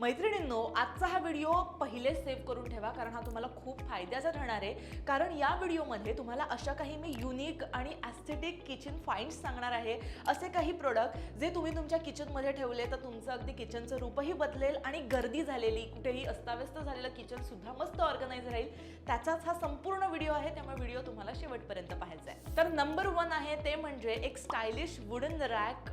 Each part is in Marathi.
मैत्रिणींनो, आजचा हा व्हिडिओ पहिले सेव्ह करून ठेवा, कारण हा तुम्हाला खूप फायद्याचा ठरणार आहे. कारण या व्हिडिओमध्ये तुम्हाला अशा काही मी युनिक आणि एस्थेटिक किचन फाइंड्स सांगणार आहे. असे काही प्रोडक्ट जे तुम्ही तुमच्या किचनमध्ये ठेवले तर तुमचं अगदी किचनचं रूपही बदलेल आणि गर्दी झालेली कुठेही अस्ताव्यस्त झालेलं किचन सुद्धा मस्त ऑर्गनाइज राहील. त्याचाच हा संपूर्ण व्हिडिओ आहे, त्यामुळे व्हिडिओ तुम्हाला शेवटपर्यंत पाहायचा आहे. तर नंबर 1 आहे ते म्हणजे एक stylish wooden rack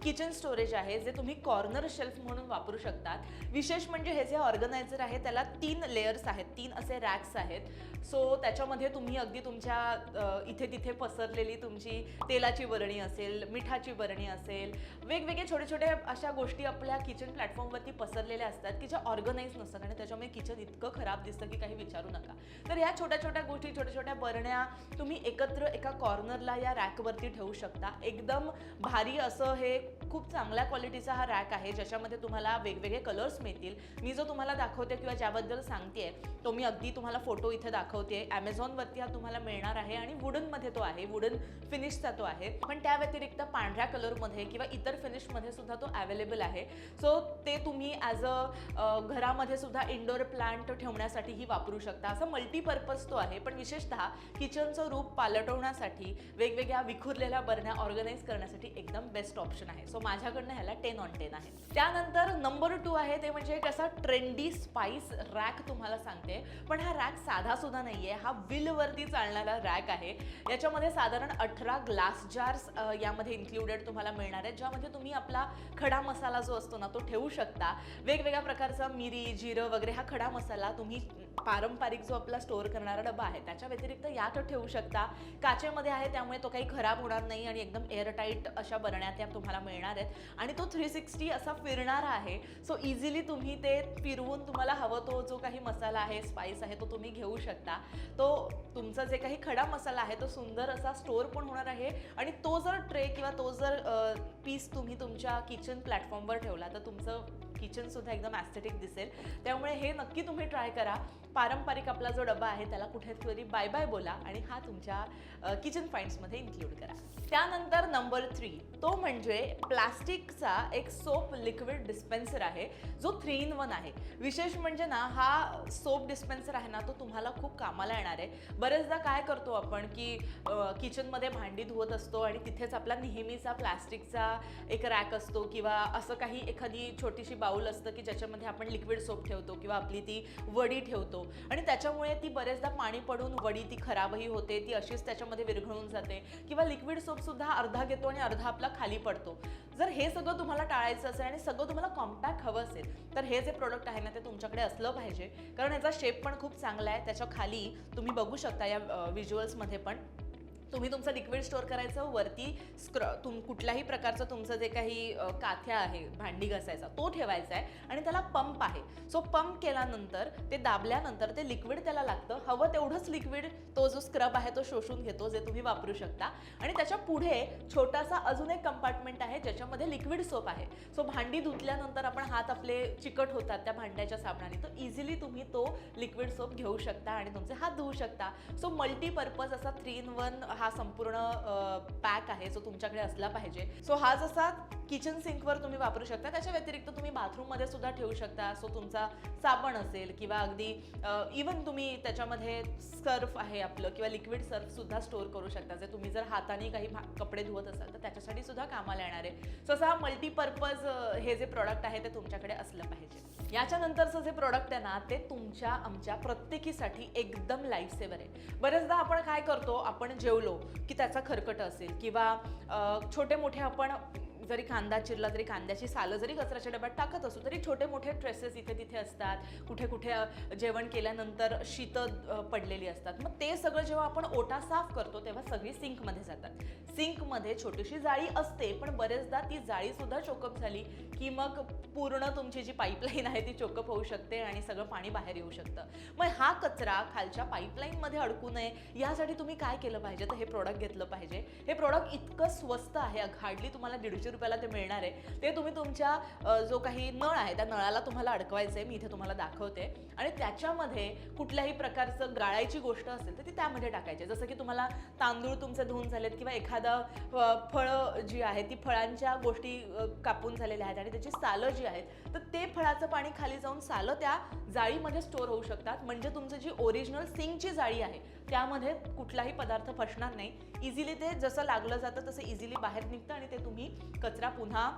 kitchen storage आहे, जे तुम्ही कॉर्नर शेल्फ म्हणून वापरू शकतात. विशेष म्हणजे हे जे ऑर्गनायझर आहे त्याला 3 लेयर्स आहेत, 3 असे रॅक्स आहेत. सो त्याच्यामध्ये तुम्ही अगदी तुमच्या इथे तिथे पसरलेली तुमची तेलाची बरणी असेल, मिठाची बरणी असेल, वेगवेगळे छोटे छोटे अशा गोष्टी आपल्या किचन प्लॅटफॉर्मवरती पसरलेल्या असतात की ज्या ऑर्गनाइज नसतात आणि त्याच्यामुळे किचन इतकं खराब दिसतं की काही विचारू नका. तर या छोट्या छोट्या गोष्टी, छोट्या छोट्या बरण्या तुम्ही एकत्र एका कॉर्नरला या रॅकवरती ठेवू शकता. एकदम भारी असं हे खूप चांगल्या क्वालिटीचा हा रॅक आहे, ज्याच्यामध्ये तुम्हाला वेगवेगळे कलर्स मिळतील. मी जो तुम्हाला दाखवते किंवा ज्याबद्दल सांगतेय तो मी अगदी तुम्हाला फोटो इथे दाखवते. ॲमेझॉनवरती हा तुम्हाला मिळणार आहे आणि वुडनमध्ये तो आहे, वुडन फिनिशचा तो आहे. पण त्या व्यतिरिक्त पांढऱ्या कलरमध्ये किंवा इतर फिनिशमध्ये सुद्धा तो अवेलेबल आहे. सो ते तुम्ही ॲज अ घरामध्ये सुद्धा इंडोर प्लांट ठेवण्यासाठीही वापरू शकता. असं मल्टीपर्पज तो आहे. पण विशेषतः किचनचं रूप पालटवण्यासाठी, वेगवेगळ्या विखुरलेल्या बरण्या ऑर्गनाइज करण्यासाठी एकदम बेस्ट ऑप्शन आहे. सो माझ्याकडनं ह्याला 10 on 10 आहे. त्यानंतर नंबर 2 आहे ते म्हणजे एक असा ट्रेंडी स्पाइस रॅक तुम्हाला सांगते. पण हा रॅक साधा सुद्धा नाहीये, हा व्हीलवरती चालणारा रॅक आहे. याच्यामध्ये साधारण 18 ग्लास जार्स यामध्ये इन्क्लुडेड तुम्हाला मिळणार आहेत, ज्यामध्ये तुम्ही आपला खडा मसाला जो असतो ना तो ठेवू शकता. वेगवेगळ्या प्रकारचा मिरी, जिरं वगैरे हा खडा मसाला तुम्ही पारंपरिक जो आपला स्टोअर करणारा डबा आहे त्याच्या व्यतिरिक्त यात ठेवू शकता. काचेमध्ये आहे त्यामुळे तो काही खराब होणार नाही आणि एकदम एअरटाईट अशा बरण्या त्या तुम्हाला मिळणार आहेत. आणि तो 360 असा फिरणारा आहे. सो इझिली तुम्ही ते फिरवून तुम्हाला हवं तो जो काही मसाला आहे, स्पाइस आहे, तो तुम्ही घेऊ शकता. तो तुमचा जे काही खडा मसाला आहे तो सुंदर असा स्टोअर पण होणार आहे. आणि तो जर ट्रे किंवा तो जर पीस तुम्ही तुमच्या किचन प्लॅटफॉर्मवर ठेवला तर तुमचं किचन सुद्धा एकदम ॲस्थेटिक दिसेल. त्यामुळे हे नक्की तुम्ही ट्राय करा. पारंपरिक आपला जो डबा आहे त्याला कुठेतरी बाय बाय बोला आणि हा तुमच्या किचन फाइंड्समध्ये इन्क्लूड करा. त्यानंतर नंबर 3 तो म्हणजे प्लास्टिकचा एक सोप लिक्विड डिस्पेन्सर आहे, जो 3 in 1 आहे. विशेष म्हणजे ना हा सोप डिस्पेन्सर आहे ना तो तुम्हाला खूप कामाला येणार आहे. बरेचदा काय करतो आपण की किचनमध्ये भांडी धुवत असतो आणि तिथेच आपला नेहमीचा प्लास्टिकचा एक रॅक असतो किंवा असं काही एखादी छोटीशी बाउल असतं की ज्याच्यामध्ये आपण लिक्विड सोप ठेवतो किंवा आपली ती वडी ठेवतो आणि त्याच्यामुळे ती बरेचदा पाणी पडून वडी ती खराबही होते, ती अशीच त्याच्यामध्ये विरघळून जाते किंवा लिक्विड सोप सुद्धा अर्धा घेतो आणि अर्धा आपला खाली पडतो. जर हे सगळं तुम्हाला टाळायचं असेल आणि सगळं तुम्हाला कॉम्पॅक्ट हवं असेल तर हे जे प्रोडक्ट आहे ना ते तुमच्याकडे असलं पाहिजे, कारण याचा शेप पण खूप चांगला आहे. त्याच्या खाली तुम्ही बघू शकता या व्हिज्युअल्समध्ये पण तुम्ही तुमचं लिक्विड स्टोअर करायचं, वरती कुठल्याही प्रकारचं तुमचं जे काही काथ्या आहे भांडी घासायचा तो ठेवायचा आहे आणि त्याला पंप आहे. सो पंप केल्यानंतर ते दाबल्यानंतर ते लिक्विड त्याला लागतं, हवं तेवढंच लिक्विड तो जो स्क्रब आहे तो शोषून घेतो, जे तुम्ही वापरू शकता. आणि त्याच्या पुढे छोटासा अजून एक कंपार्टमेंट आहे ज्याच्यामध्ये लिक्विड सोप आहे. सो भांडी धुतल्यानंतर आपण हात आपले चिकट होतात त्या भांड्याच्या साबणाने, तर इझिली तुम्ही तो लिक्विड सोप घेऊ शकता आणि तुमचे हात धुवू शकता. सो मल्टीपर्पज असा 3 in 1 हा संपूर्ण पॅक आहे जो तुमच्याकडे असला पाहिजे. सो हा जसा किचन सिंकवर तुम्ही वापरू शकता, त्याच्या व्यतिरिक्त तुम्ही बाथरूममध्ये सुद्धा ठेवू शकता. सो तुमचा साबण असेल किंवा अगदी इवन तुम्ही त्याच्यामध्ये सर्फ आहे आपलं किंवा लिक्विड सर्फ सुद्धा स्टोअर करू शकता, जे तुम्ही जर हाताने काही कपडे धुवत असाल तर त्याच्यासाठी सुद्धा कामाला येणार आहे. सो असा मल्टीपर्पज हे जे प्रोडक्ट आहे ते तुमच्याकडे असलं पाहिजे. याच्यानंतरचं जे प्रोडक्ट आहे ना ते तुमच्या आमच्या प्रत्येकीसाठी एकदम लाईफ सेवर आहे. बरेचदा आपण काय करतो, आपण जेवलो की त्याचा खरकट असेल किंवा छोटे मोठे आपण जरी कांदा चिरला तरी कांद्याची सालं जरी कचऱ्याच्या डब्यात टाकत असू तरी छोटे मोठे ट्रेसेस इथे तिथे असतात. कुठे कुठे जेवण केल्यानंतर शीत पडलेली असतात. मग ते सगळं जेव्हा आपण ओटा साफ करतो तेव्हा सगळी सिंकमध्ये जातात. सिंकमध्ये छोटीशी जाळी असते, पण बरेचदा ती जाळी सुद्धा चोकअप झाली की मग पूर्ण तुमची जी पाईपलाईन आहे ती चोकअप होऊ शकते आणि सगळं पाणी बाहेर येऊ शकतं. मग हा कचरा खालच्या पाईपलाईनमध्ये अडकू नये यासाठी तुम्ही काय केलं पाहिजे, तर हे प्रोडक्ट घेतलं पाहिजे. हे प्रोडक्ट इतकं स्वस्त आहे, हार्डली तुम्हाला 150 रुपयाला ते मिळणार आहे. ते तुम्ही तुमच्या जो काही नळ आहे त्या नळाला तुम्हाला अडकवायचं आहे. मी इथे तुम्हाला दाखवते. आणि त्याच्यामध्ये कुठल्याही प्रकारचं गाळायची गोष्ट असेल तर ती त्यामध्ये टाकायची. जसं की तुम्हाला तांदूळ तुमचे धुवून झालेत किंवा एखादं फळं जी आहे ती फळांच्या गोष्टी कापून झालेल्या आहेत आणि त्याची सालं जी आहेत तर ते फळाचं पाणी खाली जाऊन सालं त्या जाळीमध्ये स्टोअर होऊ शकतात. म्हणजे तुमचं जी ओरिजिनल सिंकची जाळी आहे त्यामध्ये कुठलाही पदार्थ फसणार नाही. इझिली ते जसं लागलं जातं तसं इझिली बाहेर निघतं आणि ते तुम्ही कचरा पुन्हा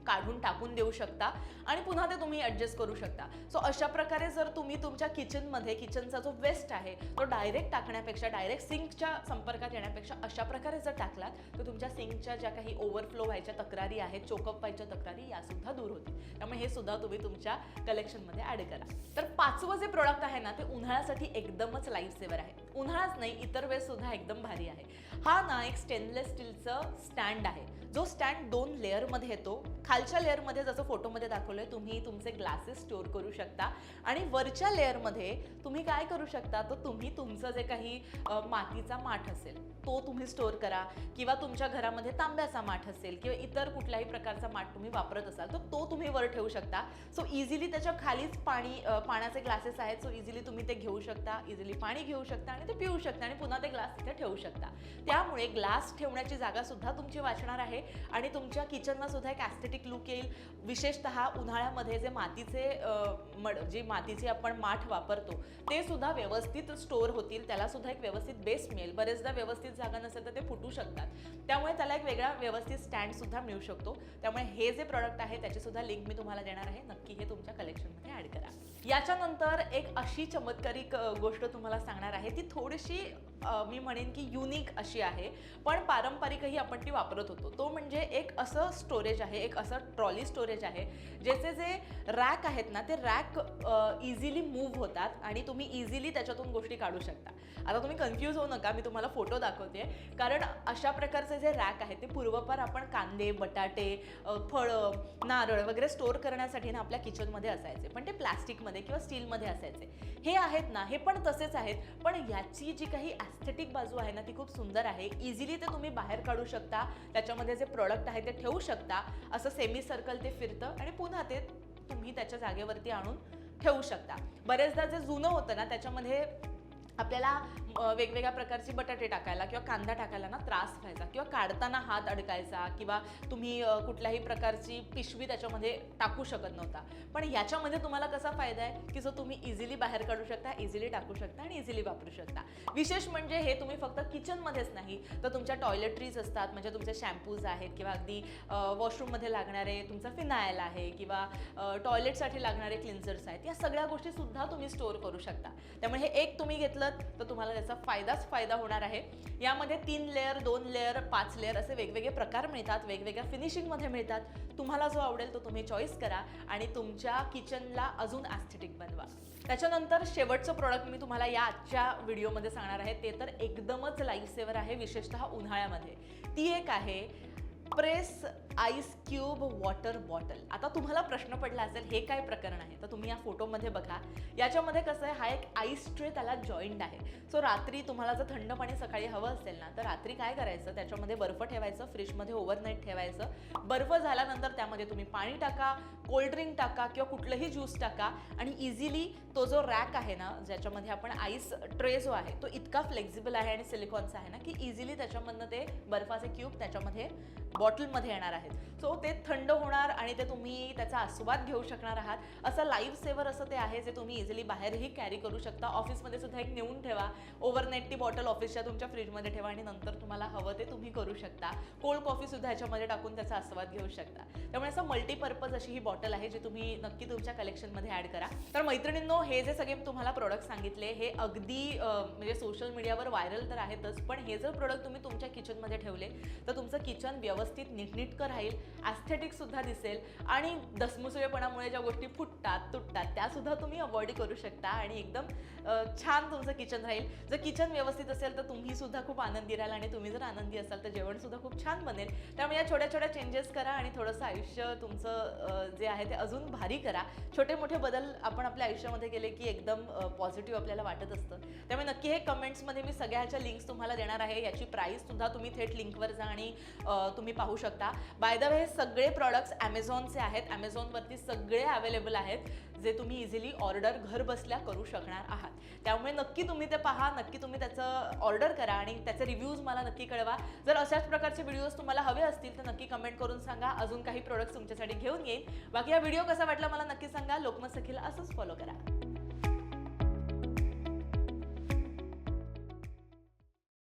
काढून टाकून देऊ शकता आणि पुन्हा ते तुम्ही ॲडजस्ट करू शकता. सो अशा प्रकारे जर तुम्ही तुमच्या किचनमध्ये किचनचा जो वेस्ट आहे तो डायरेक्ट टाकण्यापेक्षा, डायरेक्ट सिंकच्या संपर्कात येण्यापेक्षा अशा प्रकारे जर टाकलात तर तुमच्या सिंकच्या ज्या काही ओव्हरफ्लो व्हायच्या तक्रारी आहेत, चोकअप व्हायच्या तक्रारी यासुद्धा दूर होतील. त्यामुळे हे सुद्धा तुम्ही तुमच्या कलेक्शनमध्ये ॲड करा. तर 5वं जे प्रोडक्ट आहे ना ते उन्हाळ्यासाठी एकदमच लाईफ सेवर आहे. उन्हाळाच नाही इतर वेळेस सुद्धा एकदम भारी आहे. हा ना एक स्टेनलेस स्टीलचं स्टँड आहे. जो स्टँड 2 लेअरमध्ये येतो. खालच्या लेअरमध्ये जसं फोटोमध्ये दाखवलंय तुम्ही तुमचे ग्लासेस स्टोअर करू शकता आणि वरच्या लेअरमध्ये तुम्ही काय करू शकता तर तुम्ही तुमचं जे काही मातीचा माठ असेल तो तुम्ही स्टोअर करा किंवा तुमच्या घरामध्ये तांब्याचा माठ असेल किंवा इतर कुठल्याही प्रकारचा माठ तुम्ही वापरत असाल तर तो तुम्ही वर ठेवू शकता. सो इझिली त्याच्या खालीच पाण्याचे ग्लासेस आहेत. सो इझिली तुम्ही ते घेऊ शकता, इझिली पाणी घेऊ शकता आणि ते पिऊ शकता आणि पुन्हा ते ग्लास तिथे ठेवू शकता. त्यामुळे ग्लास ठेवण्याची जागा सुद्धा तुमची वाचणार आहे आणि तुमच्या किचनला सुद्धा एक ॲस्थेटिक लुक येईल. विशेषतः उन्हाळ्यामध्ये जे जी मातीचे आपण माठ वापरतो ते सुद्धा व्यवस्थित स्टोअर होतील. त्याला सुद्धा एक व्यवस्थित बेस मिळेल. बरेचदा व्यवस्थित जागा नसेल तर ते फुटू शकतात. त्यामुळे त्याला एक वेगळा व्यवस्थित स्टँड सुद्धा मिळू शकतो. त्यामुळे हे जे प्रॉडक्ट आहे त्याची सुद्धा लिंक मी तुम्हाला देणार आहे. नक्की हे तुमच्या कलेक्शनमध्ये ॲड करा. याच्यानंतर एक अशी चमत्कारिक गोष्ट तुम्हाला सांगणार आहे. ती थोडीशी मी म्हणेन की युनिक अशी आहे पण पारंपरिकही आपण ती वापरत होतो. तो म्हणजे एक असं स्टोरेज आहे, एक असं ट्रॉली स्टोरेज आहे ज्याचे जे रॅक आहेत ना ते रॅक इझिली मूव्ह होतात आणि तुम्ही इझिली त्याच्यातून गोष्टी काढू शकता. आता तुम्ही कन्फ्यूज होऊ नका, मी तुम्हाला फोटो दाखवते. कारण अशा प्रकारचे जे रॅक आहेत ते पूर्वपार आपण कांदे, बटाटे, फळं, नारळ वगैरे स्टोअर करण्यासाठी ना आपल्या किचनमध्ये असायचे. पण ते प्लास्टिकमध्ये किंवा स्टीलमध्ये असायचे. हे आहेत ना हे पण तसेच आहेत पण याची जी काही ॲस्थेटिक बाजू आहे ना ती खूप सुंदर आहे. इझिली ते तुम्ही बाहेर काढू शकता. त्याच्यामध्ये जे प्रोडक्ट आहे ते ठेवू शकता. असं सेमी सर्कल ते फिरतं आणि पुन्हा ते तुम्ही त्याच्या जागेवरती आणून ठेवू शकता. बरेचदा जे जुनं होतं ना त्याच्यामध्ये आपल्याला वेगवेगळ्या प्रकारची बटाटे टाकायला किंवा कांदा टाकायला ना त्रास व्हायचा किंवा काढताना हात अडकायचा किंवा तुम्ही कुठल्याही प्रकारची पिशवी त्याच्यामध्ये टाकू शकत नव्हता. पण याच्यामध्ये तुम्हाला कसा फायदा आहे की जो तुम्ही इझिली बाहेर काढू शकता, इझिली टाकू शकता आणि इझिली वापरू शकता. विशेष म्हणजे हे तुम्ही फक्त किचनमध्येच नाही तर तुमच्या टॉयलेटरीज असतात म्हणजे तुमचे शॅम्पूज आहेत किंवा अगदी वॉशरूममध्ये लागणारे तुमचा फिनायल आहे किंवा टॉयलेटसाठी लागणारे क्लिन्झर्स आहेत या सगळ्या गोष्टी सुद्धा तुम्ही स्टोअर करू शकता. त्यामुळे हे एक तुम्ही घेतलं तर तुम्हाला त्याचा फायदा होणार आहे. यामध्ये 3 लेअर, 2 लेअर, 5 लेअर असे वेगवेगळे प्रकार मिळतात. वेगवेगळ्या फिनिशिंगमध्ये मिळतात. तुम्हाला जो आवडेल तो तुम्ही चॉईस करा आणि तुमच्या किचनला अजून ॲस्थेटिक बनवा. त्याच्यानंतर शेवटचं प्रॉडक्ट मी तुम्हाला या आजच्या व्हिडिओमध्ये सांगणार आहे ते तर एकदमच लाईफ सेवर आहे. विशेषतः उन्हाळ्यामध्ये ती एक आहे press ice cube water bottle. आता तुम्हाला प्रश्न पडला असेल हे काय प्रकरण आहे तर तुम्ही या फोटोमध्ये बघा. याच्यामध्ये कसं आहे हा एक आईस ट्रे त्याला जॉईंट आहे. सो रात्री तुम्हाला जर थंड पाणी सकाळी हवं असेल ना तर रात्री काय करायचं त्याच्यामध्ये बर्फ ठेवायचं, फ्रीजमध्ये ओव्हरनाईट ठेवायचं. बर्फ झाल्यानंतर त्यामध्ये तुम्ही पाणी टाका, कोल्ड्रिंक टाका किंवा कुठलंही ज्यूस टाका आणि इझिली तो जो रॅक आहे ना ज्याच्यामध्ये आपण आईस ट्रे जो आहे तो इतका फ्लेक्झिबल आहे आणि सिलिकॉनचा आहे ना की इझिली त्याच्यामधनं ते बर्फाचे क्यूब त्याच्यामध्ये बॉटलमध्ये येणार आहेत. सो ते थंड होणार आणि ते तुम्ही त्याचा आस्वाद घेऊ शकणार आहात. असं लाईफ सेवर असं ते आहे जे तुम्ही इझिली बाहेरही कॅरी करू शकता. ऑफिसमध्ये सुद्धा एक नेऊन ठेवा. ओव्हरनाईट ती बॉटल ऑफिसच्या तुमच्या फ्रीजमध्ये ठेवा आणि नंतर तुम्हाला हवं ते तुम्ही करू शकता. कोल्ड कॉफी सुद्धा ह्याच्यामध्ये टाकून त्याचा आस्वाद घेऊ शकता. त्यामुळे असं मल्टीपर्पज अशी ही बॉटल आहे जी तुम्ही नक्की तुमच्या कलेक्शनमध्ये ॲड करा. तर मैत्रिणींनो हे जे सगळे तुम्हाला प्रोडक्ट सांगितले हे अगदी म्हणजे सोशल मीडियावर व्हायरल तर आहेतच पण हे जर प्रोडक्ट तुम्ही तुमच्या किचनमध्ये ठेवले तर तुमचं किचन व्यवस्थित नीटनीटकं राहील, ॲस्थेटिक सुद्धा दिसेल आणि दसमुसळेपणामुळे ज्या गोष्टी फुटतात तुटतात त्या सुद्धा तुम्ही अवॉइड करू शकता आणि एकदम छान तुमचं किचन राहील. जर किचन व्यवस्थित असेल तर तुम्ही सुद्धा खूप आनंदी राहाल आणि तुम्ही जर आनंदी असाल तर जेवण सुद्धा खूप छान बनेल. त्यामुळे या छोट्या छोट्या चेंजेस करा आणि थोडंसं आयुष्य तुमचं जे आहे ते अजून भारी करा. छोटे मोठे बदल आपण आपल्या आयुष्यामध्ये केले की एकदम पॉझिटिव्ह आपल्याला वाटत असतं. त्यामुळे नक्की हे कमेंट्समध्ये मी सगळ्याच्या लिंक्स तुम्हाला देणार आहे. याची प्राईस सुद्धा तुम्ही थेट लिंकवर जा आणि तुम्ही पाहू शकता. बाय द वे हे सगळे प्रॉडक्ट्स ॲमेझॉनचे आहेत. ॲमेझॉनवरती सगळे अवेलेबल आहेत जे तुम्ही इझिली ऑर्डर घर बसल्या करू शकणार आहात. त्यामुळे नक्की तुम्ही ते पहा, नक्की तुम्ही त्याचं ऑर्डर करा आणि त्याचे रिव्ह्यूज मला नक्की कळवा. जर अशाच प्रकारचे व्हिडिओज तुम्हाला हवे असतील तर नक्की कमेंट करून सांगा. अजून काही प्रोडक्ट्स तुमच्यासाठी घेऊन येईन. बाकी हा व्हिडिओ कसा वाटला मला नक्की सांगा. लोकमत सखीला असंच फॉलो करा.